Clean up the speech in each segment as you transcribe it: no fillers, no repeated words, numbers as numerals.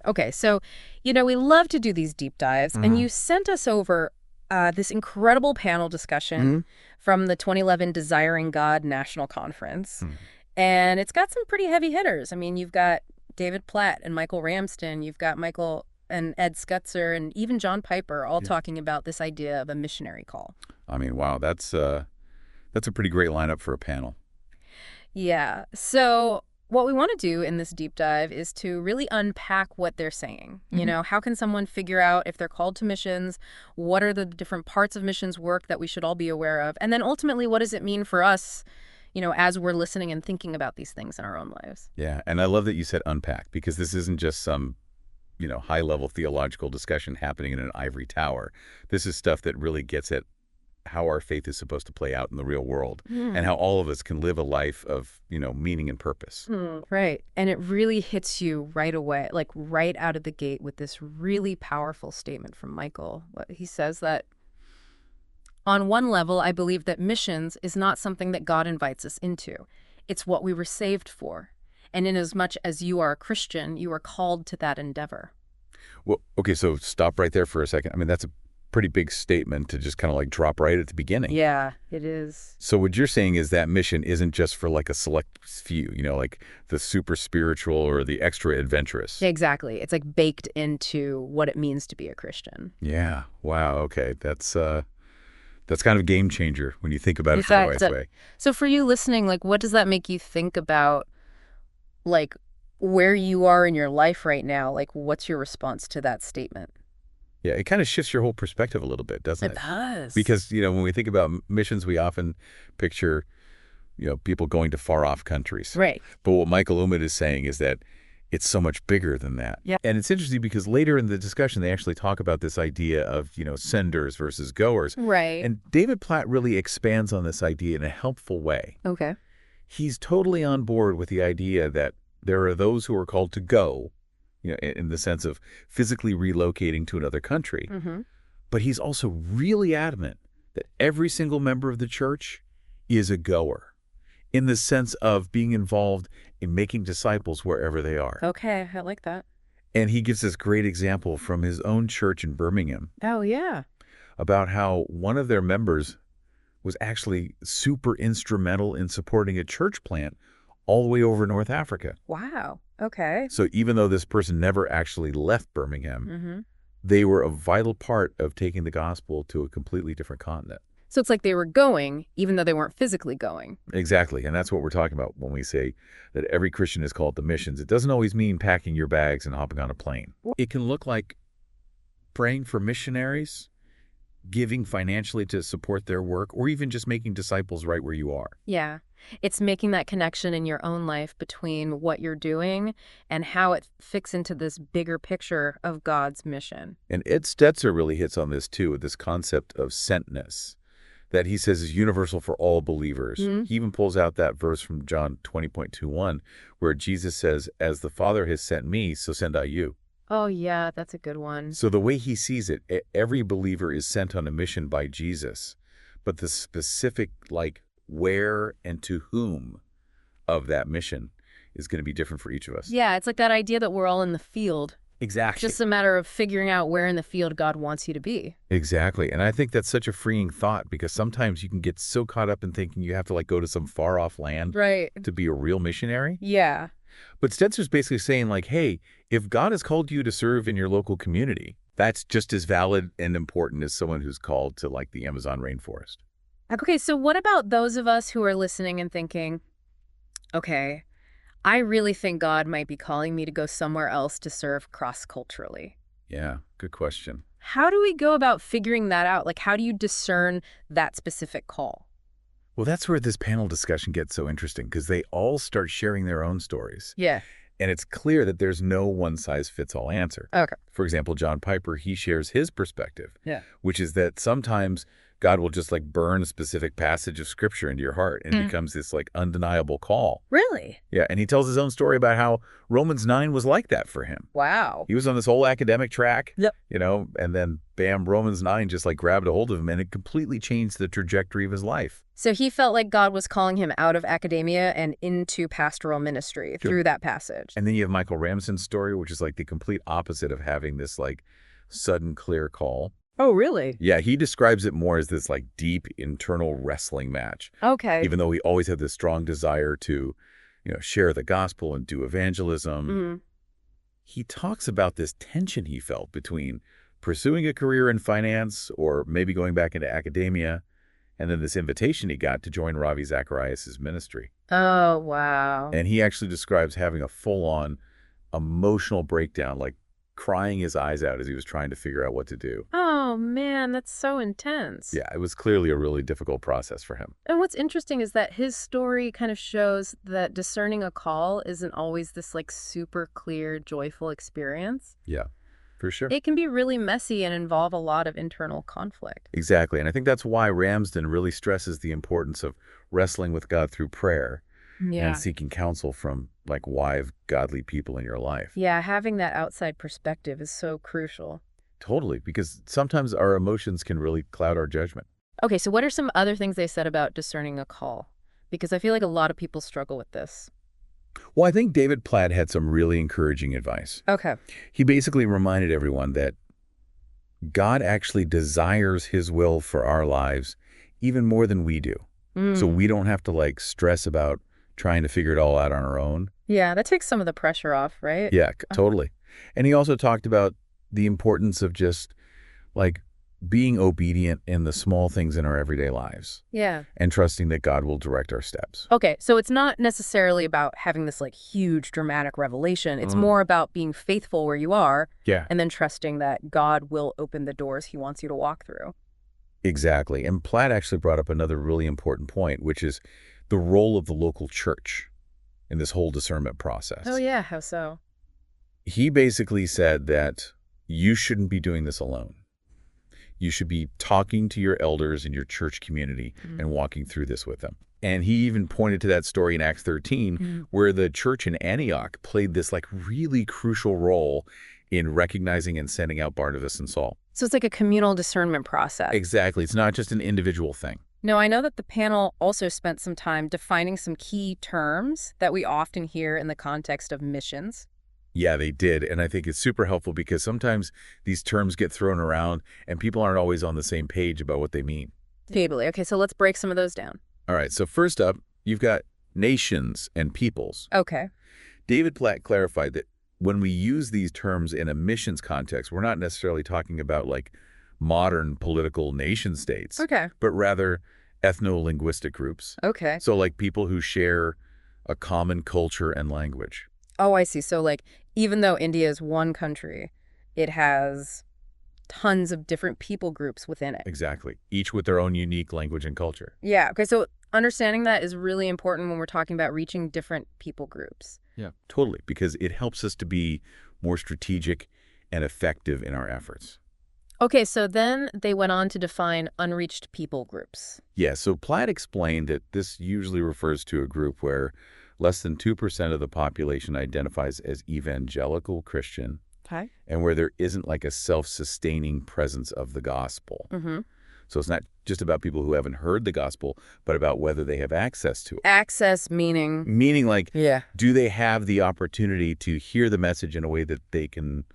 Okay, so, we love to do these deep dives, and you sent us over this incredible panel discussion from the 2011 Desiring God National Conference. And it's got some pretty heavy hitters. I mean, you've got David Platt and Michael Ramsden. You've got Michael and Ed Scutzer and even John Piper all talking about this idea of a missionary call. I mean, wow, that's a pretty great lineup for a panel. Yeah. So what we want to do in this deep dive is to really unpack what they're saying. How can someone figure out if they're called to missions? What are the different parts of missions work that we should all be aware of? And then ultimately, what does it mean for us, as we're listening and thinking about these things in our own lives? Yeah, and I love that you said unpack, because this isn't just some, high-level theological discussion happening in an ivory tower. This is stuff that really gets at how our faith is supposed to play out in the real world and how all of us can live a life of, meaning and purpose. Right. And it really hits you right away, like right out of the gate with this really powerful statement from Michael. He says that, on one level, I believe that missions is not something that God invites us into. It's what we were saved for. And inasmuch as you are a Christian, you are called to that endeavor. Well, okay, so stop right there for a second. I mean, that's a pretty big statement to just kind of like drop right at the beginning. Yeah, it is. So what you're saying is that mission isn't just for like a select few, like the super spiritual or the extra adventurous. Exactly. It's like baked into what it means to be a Christian. Yeah. Wow. Okay. That's kind of a game changer when you think about it the right way. So for you listening, like, what does that make you think about, like, where you are in your life right now? Like, what's your response to that statement? Yeah, it kind of shifts your whole perspective a little bit, doesn't it? It does. Because, when we think about missions, we often picture, people going to far-off countries. Right. But what Michael Umid is saying is that it's so much bigger than that. Yeah. And it's interesting because later in the discussion, they actually talk about this idea of, senders versus goers. Right. And David Platt really expands on this idea in a helpful way. Okay. He's totally on board with the idea that there are those who are called to go, in the sense of physically relocating to another country. But he's also really adamant that every single member of the church is a goer, in the sense of being involved in making disciples wherever they are. Okay, I like that. And he gives this great example from his own church in Birmingham. Oh, yeah. About how one of their members was actually super instrumental in supporting a church plant all the way over North Africa. Wow. Okay. So even though this person never actually left Birmingham, they were a vital part of taking the gospel to a completely different continent. So it's like they were going, even though they weren't physically going. Exactly. And that's what we're talking about when we say that every Christian is called to missions. It doesn't always mean packing your bags and hopping on a plane. It can look like praying for missionaries, giving financially to support their work, or even just making disciples right where you are. Yeah. It's making that connection in your own life between what you're doing and how it fits into this bigger picture of God's mission. And Ed Stetzer really hits on this too, with this concept of sentness that he says is universal for all believers. He even pulls out that verse from John 20.21, where Jesus says, "As the Father has sent me, so send I you." Oh, yeah, that's a good one. So the way he sees it, every believer is sent on a mission by Jesus, but the specific, like, where and to whom of that mission is going to be different for each of us. Yeah, it's like that idea that we're all in the field. Exactly. Just a matter of figuring out where in the field God wants you to be. Exactly. And I think that's such a freeing thought, because sometimes you can get so caught up in thinking you have to like go to some far off land to be a real missionary. Yeah. But Stetzer's basically saying like, hey, if God has called you to serve in your local community, that's just as valid and important as someone who's called to like the Amazon rainforest. Okay, so what about those of us who are listening and thinking, okay, I really think God might be calling me to go somewhere else to serve cross-culturally? Yeah, good question. How do we go about figuring that out? Like, how do you discern that specific call? Well, that's where this panel discussion gets so interesting, because they all start sharing their own stories. Yeah. And it's clear that there's no one-size-fits-all answer. Okay. For example, John Piper, he shares his perspective, Yeah. which is that sometimes God will just like burn a specific passage of scripture into your heart, and it becomes this like undeniable call. Really? Yeah, and he tells his own story about how Romans 9 was like that for him. Wow. He was on this whole academic track, Yep. and then bam, Romans 9 just like grabbed a hold of him, and it completely changed the trajectory of his life. So he felt like God was calling him out of academia and into pastoral ministry through that passage. And then you have Michael Ramsden's story, which is like the complete opposite of having this like sudden clear call. Oh, really? Yeah, he describes it more as this like deep internal wrestling match. Okay. Even though he always had this strong desire to, share the gospel and do evangelism. He talks about this tension he felt between pursuing a career in finance or maybe going back into academia, and then this invitation he got to join Ravi Zacharias' ministry. Oh, wow. And he actually describes having a full-on emotional breakdown, like crying his eyes out as he was trying to figure out what to do. Oh, man, that's so intense. Yeah, it was clearly a really difficult process for him. And what's interesting is that his story kind of shows that discerning a call isn't always this like super clear, joyful experience. Yeah, for sure. It can be really messy and involve a lot of internal conflict. Exactly. And I think that's why Ramsden really stresses the importance of wrestling with God through prayer and seeking counsel from like wise, godly people in your life. Yeah, having that outside perspective is so crucial. Totally, because sometimes our emotions can really cloud our judgment. Okay, so what are some other things they said about discerning a call? Because I feel like a lot of people struggle with this. Well, I think David Platt had some really encouraging advice. Okay. He basically reminded everyone that God actually desires his will for our lives even more than we do. So we don't have to like stress about trying to figure it all out on our own. Yeah, that takes some of the pressure off, right? Yeah, totally. And he also talked about the importance of just like being obedient in the small things in our everyday lives. Yeah. And trusting that God will direct our steps. Okay, so it's not necessarily about having this like huge dramatic revelation. It's more about being faithful where you are. Yeah. And then trusting that God will open the doors he wants you to walk through. Exactly. And Platt actually brought up another really important point, which is the role of the local church in this whole discernment process. Oh, yeah. How so? He basically said that you shouldn't be doing this alone. You should be talking to your elders in your church community and walking through this with them. And he even pointed to that story in Acts 13 where the church in Antioch played this like really crucial role in recognizing and sending out Barnabas and Saul. So it's like a communal discernment process. Exactly. It's not just an individual thing. No, I know that the panel also spent some time defining some key terms that we often hear in the context of missions. Yeah, they did. And I think it's super helpful because sometimes these terms get thrown around and people aren't always on the same page about what they mean. Fably. Okay, so let's break some of those down. All right. So first up, you've got nations and peoples. Okay. David Platt clarified that when we use these terms in a missions context, we're not necessarily talking about like modern political nation states, but rather ethno-linguistic groups. Okay. So like people who share a common culture and language. Oh, I see. So like even though India is one country, it has tons of different people groups within it. Exactly. Each with their own unique language and culture. Yeah. Okay. So understanding that is really important when we're talking about reaching different people groups. Yeah, totally. Because it helps us to be more strategic and effective in our efforts. Okay. So then they went on to define unreached people groups. Yeah. So Platt explained that this usually refers to a group where less than 2% of the population identifies as evangelical Christian. Okay. And where there isn't like a self-sustaining presence of the gospel. So it's not just about people who haven't heard the gospel, but about whether they have access to it. Access meaning? Meaning like, do they have the opportunity to hear the message in a way that they can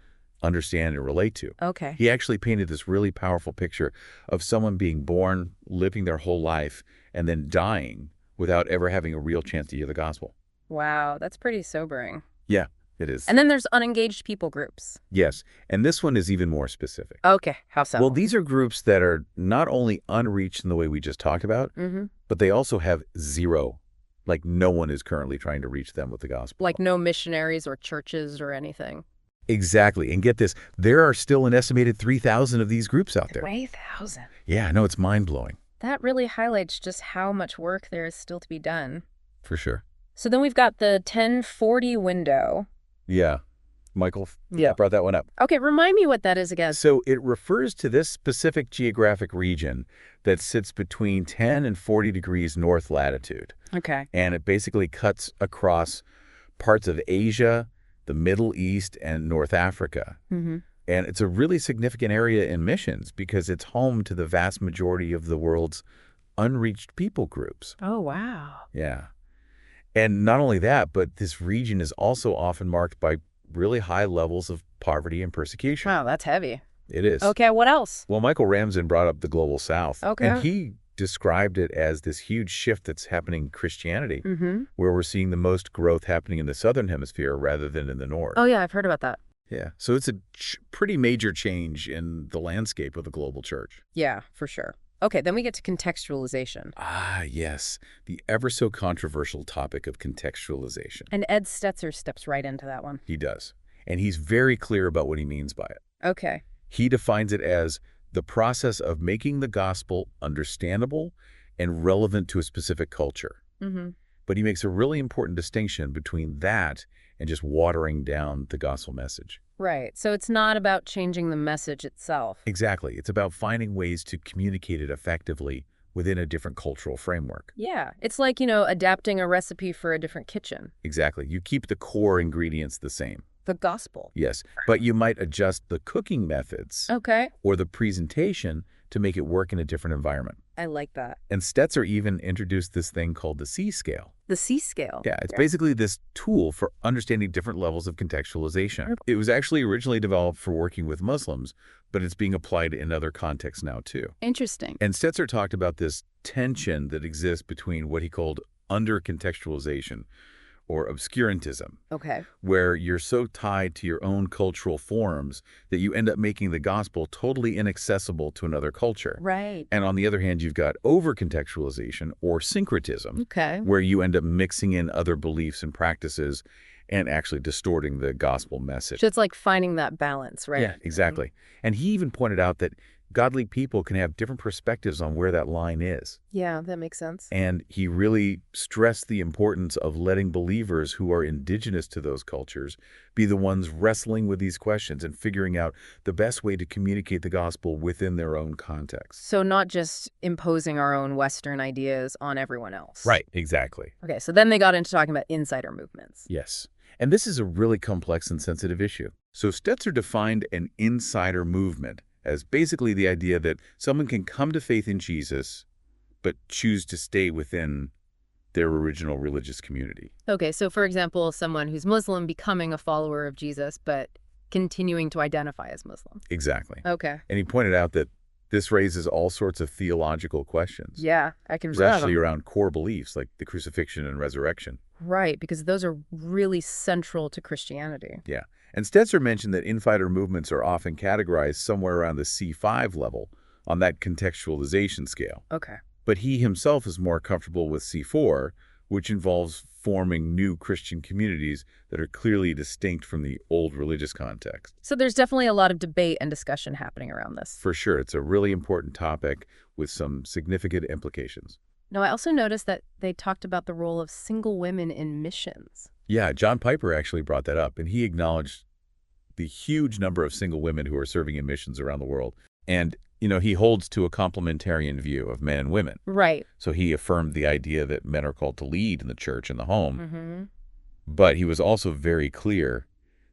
understand and relate to? Okay. He actually painted this really powerful picture of someone being born, living their whole life, and then dying without ever having a real chance to hear the gospel. Wow, that's pretty sobering. Yeah, it is. And then there's unengaged people groups. Yes, and this one is even more specific. Okay, how so? Well, these are groups that are not only unreached in the way we just talked about, but they also have zero. Like no one is currently trying to reach them with the gospel. Like no missionaries or churches or anything. Exactly. And get this, there are still an estimated 3,000 of these groups out there. 3,000? Yeah, I know, it's mind-blowing. That really highlights just how much work there is still to be done. For sure. So then we've got the 1040 window. Yeah. Michael Yeah. brought that one up. Okay, remind me what that is again. So it refers to this specific geographic region that sits between 10 and 40 degrees north latitude. Okay. And it basically cuts across parts of Asia, the Middle East, and North Africa. Mm-hmm. And it's a really significant area in missions because it's home to the vast majority of the world's unreached people groups. Oh, wow. Yeah. And not only that, but this region is also often marked by really high levels of poverty and persecution. Wow, that's heavy. It is. Okay, what else? Well, Michael Ramsden brought up the Global South. Okay. And he described it as this huge shift that's happening in Christianity, Mm-hmm. where we're seeing the most growth happening in the southern hemisphere rather than in the north. Oh, yeah, I've heard about that. Yeah. So it's a pretty major change in the landscape of the global church. Yeah, for sure. Okay, then we get to contextualization. Ah, yes. The ever so controversial topic of contextualization. And Ed Stetzer steps right into that one. He does. And he's very clear about what he means by it. Okay. He defines it as the process of making the gospel understandable and relevant to a specific culture. Mm-hmm. But he makes a really important distinction between that and just watering down the gospel message. Right. So it's not about changing the message itself. Exactly. It's about finding ways to communicate it effectively within a different cultural framework. Yeah. It's like, adapting a recipe for a different kitchen. Exactly. You keep the core ingredients the same. The gospel. Yes, but you might adjust the cooking methods Okay. or the presentation to make it work in a different environment. I like that. And Stetzer even introduced this thing called the C scale. The C scale. Yeah, it's basically this tool for understanding different levels of contextualization. It was actually originally developed for working with Muslims, but it's being applied in other contexts now too. Interesting. And Stetzer talked about this tension that exists between what he called under-contextualization or obscurantism, Okay. where you're so tied to your own cultural forms that you end up making the gospel totally inaccessible to another culture. Right. And on the other hand, you've got over-contextualization or syncretism, Okay. where you end up mixing in other beliefs and practices and actually distorting the gospel message. So it's like finding that balance, right? Yeah, exactly. And he even pointed out that godly people can have different perspectives on where that line is. Yeah, that makes sense. And he really stressed the importance of letting believers who are indigenous to those cultures be the ones wrestling with these questions and figuring out the best way to communicate the gospel within their own context. So not just imposing our own Western ideas on everyone else. Right, exactly. Okay, so then they got into talking about insider movements. Yes. And this is a really complex and sensitive issue. So Stetzer defined an insider movement as basically the idea that someone can come to faith in Jesus, but choose to stay within their original religious community. Okay, so for example, someone who's Muslim becoming a follower of Jesus, but continuing to identify as Muslim. Exactly. Okay. And he pointed out that this raises all sorts of theological questions. Yeah, I can Especially around core beliefs like the crucifixion and resurrection. Right, because those are really central to Christianity. Yeah. And Stetzer mentioned that insider movements are often categorized somewhere around the C5 level on that contextualization scale. Okay. But he himself is more comfortable with C4, which involves forming new Christian communities that are clearly distinct from the old religious context. So there's definitely a lot of debate and discussion happening around this. For sure, it's a really important topic with some significant implications. Now, I also noticed that they talked about the role of single women in missions. Yeah, John Piper actually brought that up, and he acknowledged the huge number of single women who are serving in missions around the world. And, he holds to a complementarian view of men and women. Right. So he affirmed the idea that men are called to lead in the church and the home. Mm-hmm. But he was also very clear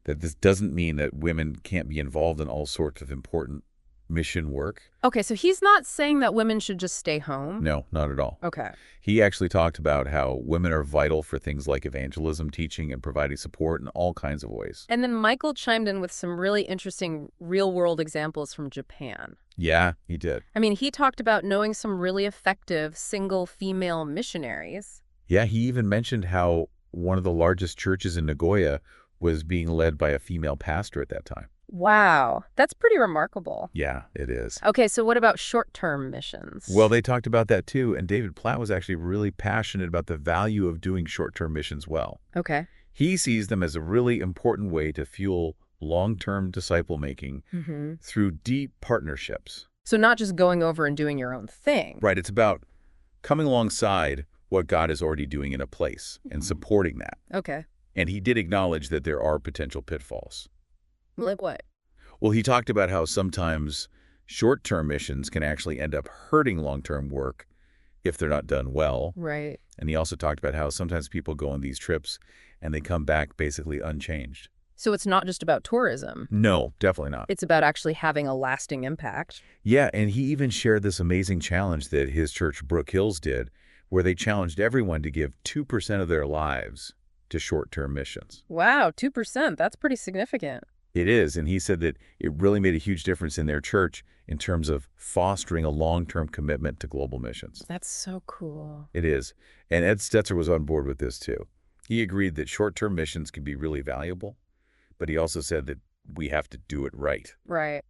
that this doesn't mean that women can't be involved in all sorts of important mission work. Okay, so he's not saying that women should just stay home? No, not at all. Okay. He actually talked about how women are vital for things like evangelism, teaching, and providing support in all kinds of ways. And then Michael chimed in with some really interesting real-world examples from Japan. Yeah, he did. I mean, he talked about knowing some really effective single female missionaries. Yeah, he even mentioned how one of the largest churches in Nagoya was being led by a female pastor at that time. Wow, that's pretty remarkable. Yeah, it is. Okay, so what about short-term missions? Well, they talked about that too, and David Platt was actually really passionate about the value of doing short-term missions well. Okay. He sees them as a really important way to fuel long-term disciple-making through deep partnerships. So not just going over and doing your own thing. Right, it's about coming alongside what God is already doing in a place and supporting that. Okay. And he did acknowledge that there are potential pitfalls. Like what? Well, he talked about how sometimes short-term missions can actually end up hurting long-term work if they're not done well. Right. And he also talked about how sometimes people go on these trips and they come back basically unchanged. So it's not just about tourism. No, definitely not. It's about actually having a lasting impact. Yeah, and he even shared this amazing challenge that his church, Brook Hills, did, where they challenged everyone to give 2% of their lives to short-term missions. Wow, 2%. That's pretty significant. It is, and he said that it really made a huge difference in their church in terms of fostering a long-term commitment to global missions. That's so cool. It is, and Ed Stetzer was on board with this too. He agreed that short-term missions can be really valuable, but he also said that we have to do it right. Right.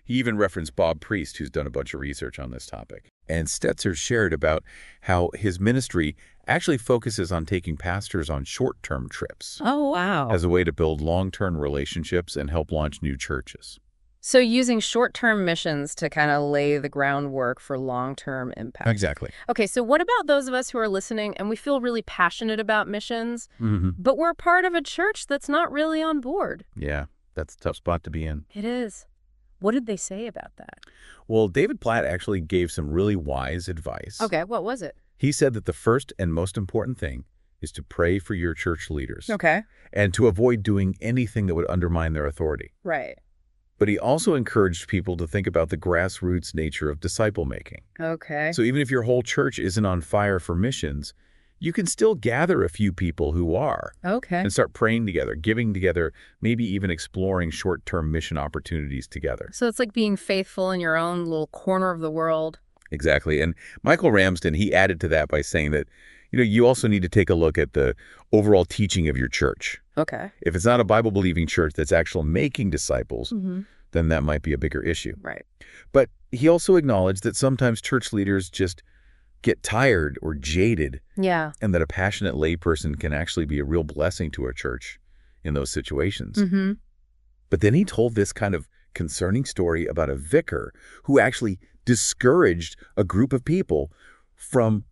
He even referenced Bob Priest, who's done a bunch of research on this topic. And Stetzer shared about how his ministry actually focuses on taking pastors on short-term trips. Oh, wow. As a way to build long-term relationships and help launch new churches. So using short-term missions to kind of lay the groundwork for long-term impact. Exactly. Okay, so what about those of us who are listening and we feel really passionate about missions, but we're part of a church that's not really on board? Yeah, that's a tough spot to be in. It is. What did they say about that? Well, David Platt actually gave some really wise advice. Okay, what was it? He said that the first and most important thing is to pray for your church leaders. Okay. And to avoid doing anything that would undermine their authority. Right. But he also encouraged people to think about the grassroots nature of disciple making. Okay. So even if your whole church isn't on fire for missions, you can still gather a few people who are. Okay. And start praying together, giving together, maybe even exploring short-term mission opportunities together. So it's like being faithful in your own little corner of the world. Exactly. And Michael Ramsden, he added to that by saying that, you also need to take a look at the overall teaching of your church. Okay. If it's not a Bible-believing church that's actually making disciples, then that might be a bigger issue. Right. But he also acknowledged that sometimes church leaders just get tired or jaded. Yeah. And that a passionate layperson can actually be a real blessing to a church in those situations. But then he told this kind of concerning story about a vicar who actually discouraged a group of people from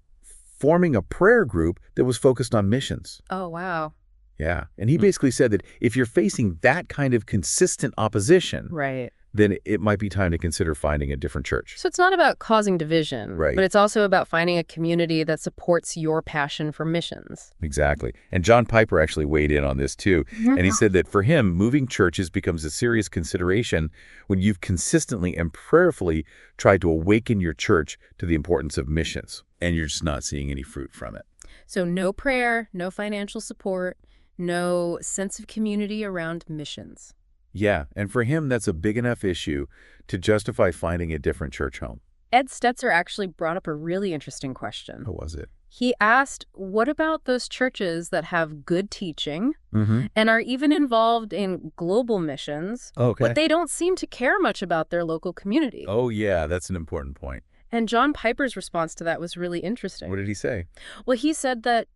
forming a prayer group that was focused on missions. Oh, wow. Yeah. And he basically said that if you're facing that kind of consistent opposition, Right. then it might be time to consider finding a different church. So it's not about causing division, Right. but it's also about finding a community that supports your passion for missions. Exactly. And John Piper actually weighed in on this too. And he said that for him, moving churches becomes a serious consideration when you've consistently and prayerfully tried to awaken your church to the importance of missions, and you're just not seeing any fruit from it. So no prayer, no financial support, no sense of community around missions. Yeah, and for him, that's a big enough issue to justify finding a different church home. Ed Stetzer actually brought up a really interesting question. What was it? He asked, what about those churches that have good teaching and are even involved in global missions, but they don't seem to care much about their local community? Oh, yeah, that's an important point. And John Piper's response to that was really interesting. What did he say? Well, he said that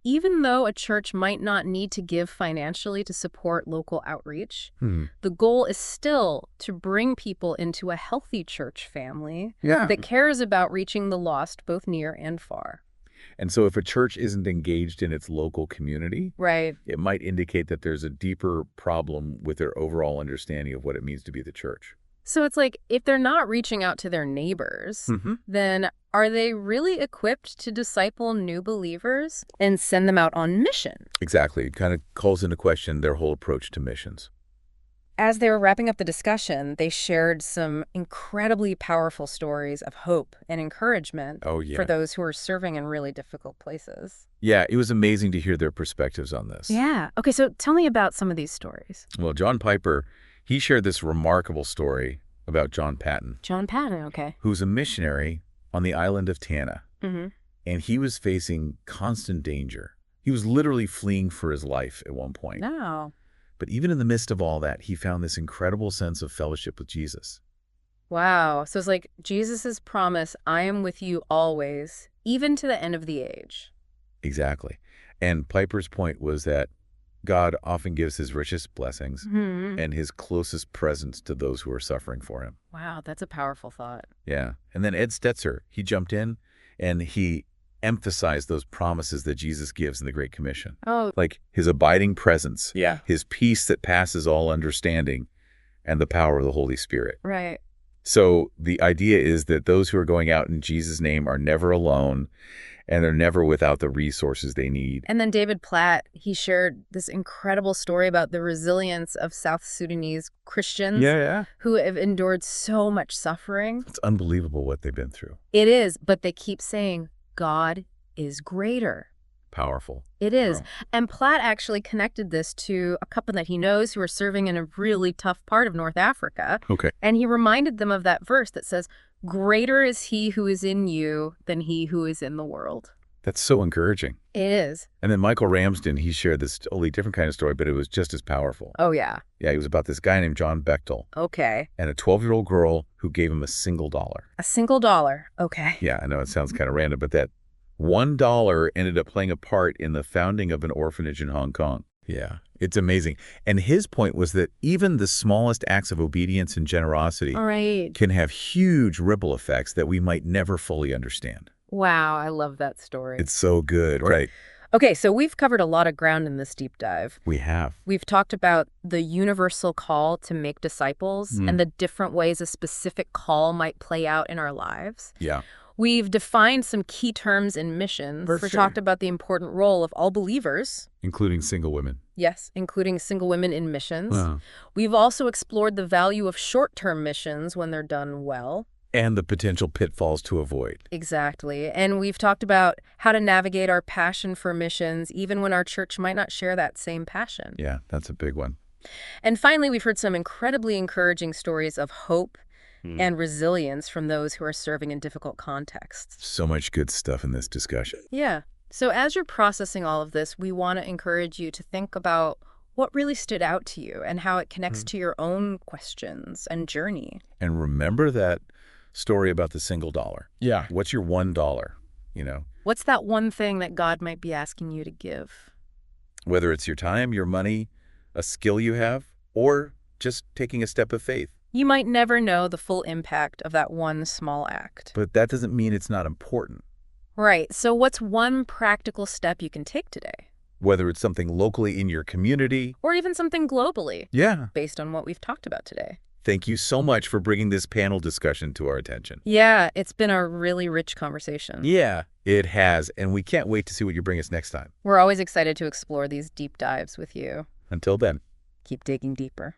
even though a church might not need to give financially to support local outreach, the goal is still to bring people into a healthy church family that cares about reaching the lost both near and far. And so if a church isn't engaged in its local community, right, it might indicate that there's a deeper problem with their overall understanding of what it means to be the church. So it's like, if they're not reaching out to their neighbors, then are they really equipped to disciple new believers and send them out on mission? Exactly. It kind of calls into question their whole approach to missions. As they were wrapping up the discussion, they shared some incredibly powerful stories of hope and encouragement for those who are serving in really difficult places. Yeah, it was amazing to hear their perspectives on this. Yeah. Okay, so tell me about some of these stories. Well, John Piper, he shared this remarkable story about John Patton. John Patton, okay. Who's a missionary on the island of Tanna. And he was facing constant danger. He was literally fleeing for his life at one point. No. But even in the midst of all that, he found this incredible sense of fellowship with Jesus. Wow. So it's like Jesus' promise, I am with you always, even to the end of the age. Exactly. And Piper's point was that God often gives his richest blessings and his closest presence to those who are suffering for him. Wow, that's a powerful thought. Yeah. And then Ed Stetzer, he jumped in and he emphasize those promises that Jesus gives in the Great Commission. Oh, Like his abiding presence, Yeah. his peace that passes all understanding, and the power of the Holy Spirit. right. So the idea is that those who are going out in Jesus' name are never alone, and they're never without the resources they need. And then David Platt, he shared this incredible story about the resilience of South Sudanese Christians Yeah. who have endured so much suffering. It's unbelievable what they've been through. It is, but they keep saying, God is greater. Powerful. It is. Wow. And Platt actually connected this to a couple that he knows who are serving in a really tough part of North Africa. Okay. And he reminded them of that verse that says, greater is he who is in you than he who is in the world. That's so encouraging. It is. And then Michael Ramsden, he shared this totally different kind of story, but it was just as powerful. Oh, yeah. Yeah, it was about this guy named John Bechtel Okay. and a 12-year-old girl who gave him a single dollar. A single dollar. Okay. Yeah, I know it sounds kind of random, but that $1 ended up playing a part in the founding of an orphanage in Hong Kong. Yeah, it's amazing. And his point was that even the smallest acts of obedience and generosity All right. can have huge ripple effects that we might never fully understand. Wow, I love that story. It's so good, right? Okay, so we've covered a lot of ground in this deep dive. We have. We've talked about the universal call to make disciples and the different ways a specific call might play out in our lives. Yeah. We've defined some key terms in missions. For We've sure. talked about the important role of all believers. Including single women. Yes, including single women in missions. Wow. We've also explored the value of short-term missions when they're done well. And the potential pitfalls to avoid. Exactly. And we've talked about how to navigate our passion for missions even when our church might not share that same passion. Yeah, that's a big one. And finally, we've heard some incredibly encouraging stories of hope and resilience from those who are serving in difficult contexts. So much good stuff in this discussion. Yeah. So as you're processing all of this, we want to encourage you to think about what really stood out to you and how it connects to your own questions and journey. And remember that story about the single dollar. Yeah. What's your $1, you know? What's that one thing that God might be asking you to give? Whether it's your time, your money, a skill you have, or just taking a step of faith. You might never know the full impact of that one small act. But that doesn't mean it's not important. Right. So what's one practical step you can take today? Whether it's something locally in your community. Or even something globally, Yeah. based on what we've talked about today. Thank you so much for bringing this panel discussion to our attention. Yeah, it's been a really rich conversation. Yeah, it has. And we can't wait to see what you bring us next time. We're always excited to explore these deep dives with you. Until then. Keep digging deeper.